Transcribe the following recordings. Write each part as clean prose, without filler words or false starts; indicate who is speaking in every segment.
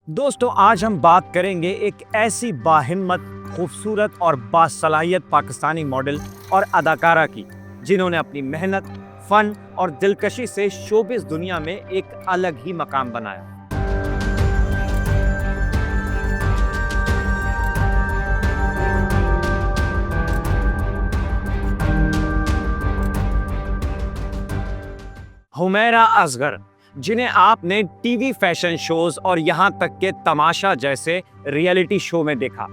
Speaker 1: دوستو آج ہم بات کریں گے ایک ایسی باہمت، خوبصورت اور باصلاحیت پاکستانی ماڈل اور اداکارہ کی جنہوں نے اپنی محنت، فن اور دلکشی سے شوبز دنیا میں ایک الگ ہی مقام بنایا۔ حمیرہ اصغر، جنہیں آپ نے ٹی وی فیشن شوز اور یہاں تک کہ تماشا جیسے ریئلٹی شو میں دیکھا،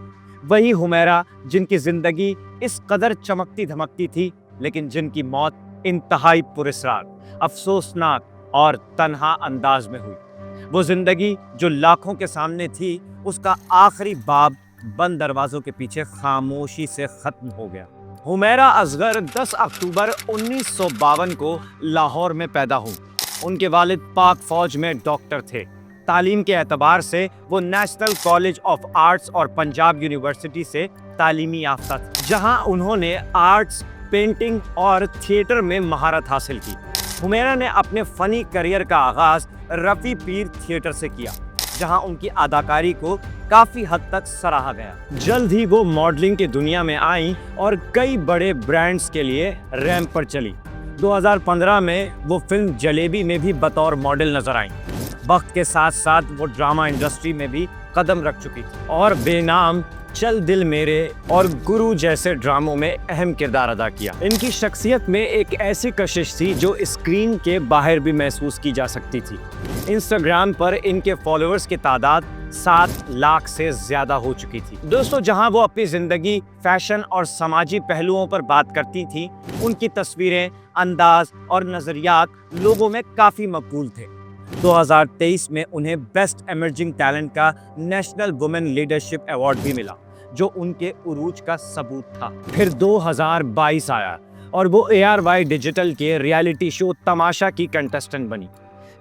Speaker 1: وہی حمیرہ جن کی زندگی اس قدر چمکتی دھمکتی تھی لیکن جن کی موت انتہائی پراسرار، افسوسناک اور تنہا انداز میں ہوئی۔ وہ زندگی جو لاکھوں کے سامنے تھی، اس کا آخری باب بند دروازوں کے پیچھے خاموشی سے ختم ہو گیا۔ حمیرہ اصغر 10 اکتوبر 1952 کو لاہور میں پیدا ہوئی۔ ان کے والد پاک فوج میں ڈاکٹر تھے۔ تعلیم کے اعتبار سے وہ نیشنل کالج آف آرٹس اور پنجاب یونیورسٹی سے تعلیمی یافتہ تھے، جہاں انہوں نے آرٹس، پینٹنگ اور تھیٹر میں مہارت حاصل کی۔ حمیرہ نے اپنے فنی کریئر کا آغاز رفیع پیر تھیٹر سے کیا، جہاں ان کی اداکاری کو کافی حد تک سراہا گیا۔ جلد ہی وہ ماڈلنگ کی دنیا میں آئیں اور کئی بڑے برانڈز کے لیے ریمپ پر چلی۔ 2015 میں وہ فلم جلیبی میں بھی بطور ماڈل نظر آئیں۔ وقت کے ساتھ ساتھ وہ ڈرامہ انڈسٹری میں بھی قدم رکھ چکی تھی اور بے نام، چل دل میرے اور گرو جیسے ڈراموں میں اہم کردار ادا کیا۔ ان کی شخصیت میں ایک ایسی کشش تھی جو اسکرین کے باہر بھی محسوس کی جا سکتی تھی۔ انسٹاگرام پر ان کے فالوورز کی تعداد 7 لاکھ سے زیادہ ہو چکی تھی۔ دوستو، جہاں وہ اپنی زندگی، فیشن اور سماجی پہلوؤں پر بات کرتی تھیں، ان کی تصویریں، انداز اور نظریات لوگوں میں کافی مقبول تھے۔ 2023 میں انہیں بیسٹ ایمرجنگ ٹیلنٹ کا نیشنل وومن لیڈرشپ ایوارڈ بھی ملا، جو ان کے عروج کا ثبوت تھا۔ پھر 2022 آیا اور وہ ARY ڈیجیٹل کے ریالٹی شو تماشا کی کنٹسٹنٹ بنی۔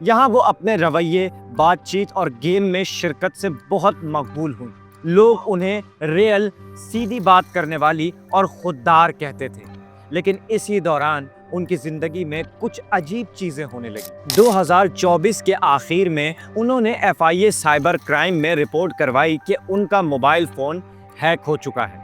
Speaker 1: یہاں وہ اپنے رویے، بات چیت اور گیم میں شرکت سے بہت مقبول ہوئی۔ لوگ انہیں ریئل، سیدھی بات کرنے والی اور خوددار کہتے تھے، لیکن اسی دوران ان کی زندگی میں کچھ عجیب چیزیں ہونے لگیں۔ 2024 کے آخر میں انہوں نے FIA سائبر کرائم میں رپورٹ کروائی کہ ان کا موبائل فون ہیک ہو چکا ہے،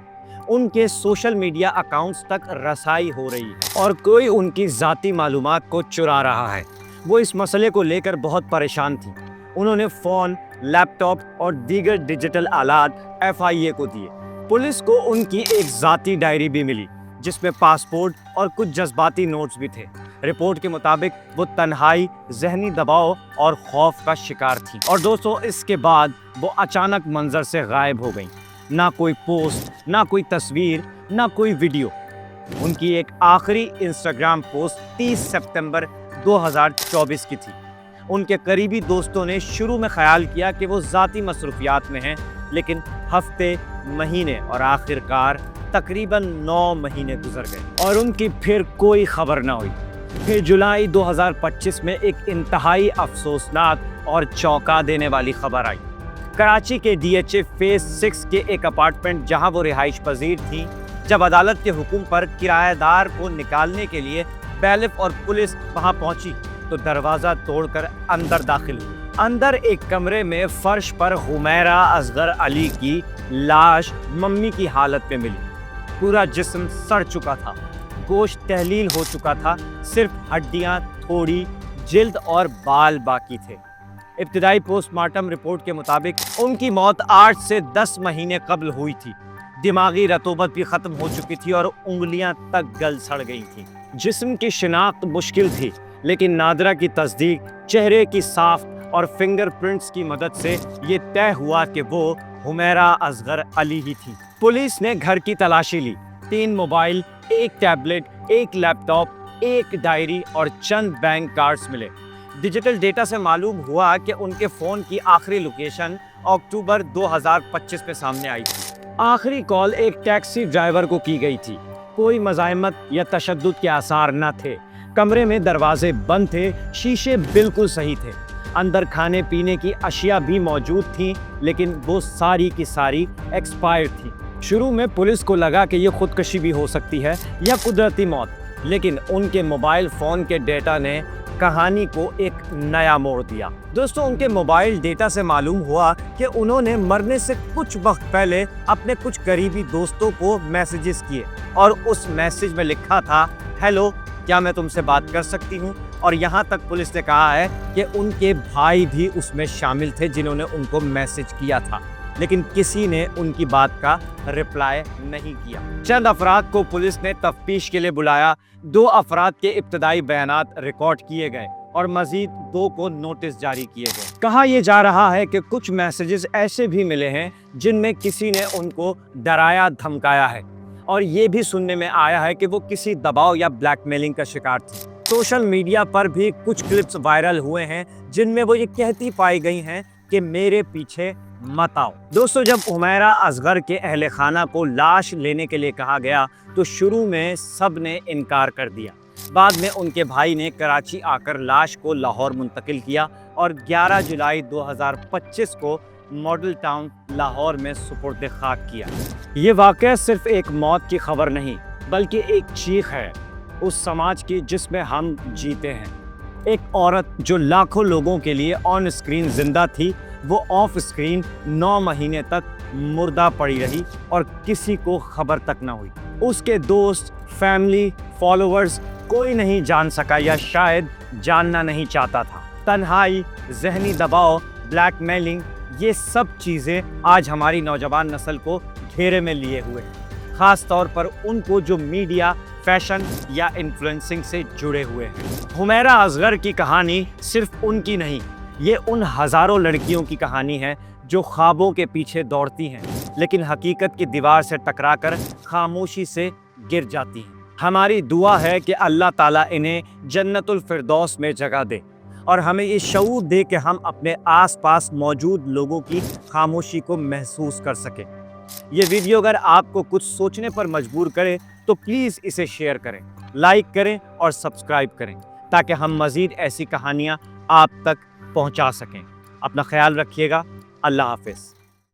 Speaker 1: ان کے سوشل میڈیا اکاؤنٹس تک رسائی ہو رہی ہے اور کوئی ان کی ذاتی معلومات کو چرا رہا ہے۔ وہ اس مسئلے کو لے کر بہت پریشان تھیں۔ انہوں نے فون، لیپ ٹاپ اور دیگر ڈیجیٹل آلات FIA کو دیے۔ پولیس کو ان کی ایک ذاتی ڈائری بھی ملی، جس میں پاسپورٹ اور کچھ جذباتی نوٹس بھی تھے۔ رپورٹ کے مطابق وہ تنہائی، ذہنی دباؤ اور خوف کا شکار تھیں۔ اور دوستو، اس کے بعد وہ اچانک منظر سے غائب ہو گئیں۔ نہ کوئی پوسٹ، نہ کوئی تصویر، نہ کوئی ویڈیو۔ ان کی ایک آخری انسٹاگرام پوسٹ 30 سپتمبر 2024 کی تھی۔ ان کے قریبی دوستوں نے شروع میں خیال کیا کہ وہ ذاتی مصروفیات میں ہیں، لیکن ہفتے، مہینے اور آخرکار تقریباً 9 مہینے گزر گئے اور ان کی پھر کوئی خبر نہ ہوئی۔ پھر جولائی 2025 میں ایک انتہائی افسوسناک اور چونکا دینے والی خبر آئی۔ کراچی کے DHA فیز 6 کے ایک اپارٹمنٹ جہاں وہ رہائش پذیر تھیں، جب عدالت کے حکم پر کرایہ دار کو نکالنے کے لیے بیلف اور پولیس وہاں پہنچی تو دروازہ توڑ کر اندر داخل ہوئی۔ اندر ایک کمرے میں فرش پر حمیرہ اصغر علی کی لاش ممی کی حالت میں ملی۔ پورا جسم سڑ چکا تھا، گوشت تحلیل ہو چکا تھا، صرف ہڈیاں، تھوڑی جلد اور بال باقی تھے۔ ابتدائی پوسٹ مارٹم رپورٹ کے مطابق ان کی موت 8 سے 10 مہینے قبل ہوئی تھی۔ دماغی رطوبت بھی ختم ہو چکی تھی اور انگلیاں تک گل سڑ گئی تھیں۔ جسم کی شناخت مشکل تھی، لیکن نادرہ کی تصدیق، چہرے کی ساخت اور فنگر پرنٹس کی مدد سے یہ طے ہوا کہ وہ حمیرہ اصغر علی ہی تھی۔ پولیس نے گھر کی تلاشی لی۔ 3 موبائل، 1 ٹیبلٹ، 1 لیپ ٹاپ، 1 ڈائری اور چند بینک کارڈز ملے۔ ڈیجیٹل ڈیٹا سے معلوم ہوا کہ ان کے فون کی آخری لوکیشن اکتوبر 2025 میں سامنے آئی تھی۔ آخری کال ایک ٹیکسی ڈرائیور کو کی گئی تھی۔ کوئی مزاحمت یا تشدد کے آثار نہ تھے۔ کمرے میں دروازے بند تھے، شیشے بالکل صحیح تھے۔ اندر کھانے پینے کی اشیاء بھی موجود تھیں، لیکن وہ ساری کی ساری ایکسپائر تھیں۔ شروع میں پولیس کو لگا کہ یہ خودکشی بھی ہو سکتی ہے یا قدرتی موت، لیکن ان کے موبائل فون کے ڈیٹا نے کہانی کو ایک نیا موڑ دیا۔ دوستوں، ان کے موبائل ڈیٹا سے معلوم ہوا کہ کہ انہوں نے مرنے سے کچھ وقت پہلے اپنے کچھ قریبی دوستوں کو میسیجز کیے اور اس میسیج میں لکھا تھا، ہیلو، کیا میں تم سے بات کر سکتی ہوں؟ اور یہاں تک پولیس نے کہا ہے کہ ان کے بھائی بھی اس میں شامل تھے جنہوں نے ان کو میسیج کیا تھا، لیکن کسی نے ان کی بات کا رپلائی نہیں کیا۔ چند افراد کو پولیس نے تفتیش کے لیے بلایا، 2 افراد کے ابتدائی بیانات ریکارڈ کیے گئے اور مزید 2 کو نوٹس جاری کیے گئے۔ کہا یہ جا رہا ہے کہ کچھ میسیجز ایسے بھی ملے ہیں جن میں کسی نے ان کو ڈرایا دھمکایا ہے، اور یہ بھی سننے میں آیا ہے کہ وہ کسی دباؤ یا بلیک میلنگ کا شکار تھے۔ سوشل میڈیا پر بھی کچھ کلپس وائرل ہوئے ہیں جن میں وہ یہ کہتی پائی گئی ہیں کہ میرے پیچھے مت آؤ۔ دوستو، جب حمیرہ اصغر کے اہل خانہ کو لاش لینے کے لیے کہا گیا تو شروع میں سب نے انکار کر دیا۔ بعد میں ان کے بھائی نے کراچی آ کر لاش کو لاہور منتقل کیا اور 11 جولائی 2025 کو ماڈل ٹاؤن لاہور میں سپرد خاک کیا۔ یہ واقعہ صرف ایک موت کی خبر نہیں بلکہ ایک چیخ ہے اس سماج کی جس میں ہم جیتے ہیں۔ ایک عورت جو لاکھوں لوگوں کے لیے آن اسکرین زندہ تھی، وہ آف اسکرین 9 مہینے تک مردہ پڑی رہی اور کسی کو خبر تک نہ ہوئی۔ اس کے دوست، فیملی، فالوورز کوئی نہیں جان سکا یا شاید جاننا نہیں چاہتا تھا۔ تنہائی، ذہنی دباؤ، بلیک میلنگ، یہ سب چیزیں آج ہماری نوجوان نسل کو گھیرے میں لیے ہوئے ہیں، خاص طور پر ان کو جو میڈیا، فیشن یا انفلوئنسنگ سے جڑے ہوئے ہیں۔ حمیرہ اصغر کی کہانی صرف ان کی نہیں، یہ ان ہزاروں لڑکیوں کی کہانی ہے جو خوابوں کے پیچھے دوڑتی ہیں لیکن حقیقت کی دیوار سے ٹکرا کر خاموشی سے گر جاتی ہیں۔ ہماری دعا ہے کہ اللہ تعالیٰ انہیں جنت الفردوس میں جگہ دے اور ہمیں یہ شعور دے کہ ہم اپنے آس پاس موجود لوگوں کی خاموشی کو محسوس کر سکیں۔ یہ ویڈیو اگر آپ کو کچھ سوچنے پر مجبور کرے تو پلیز اسے شیئر کریں، لائک کریں اور سبسکرائب کریں تاکہ ہم مزید ایسی کہانیاں آپ تک پہنچا سکیں۔ اپنا خیال رکھیے گا۔ اللہ حافظ۔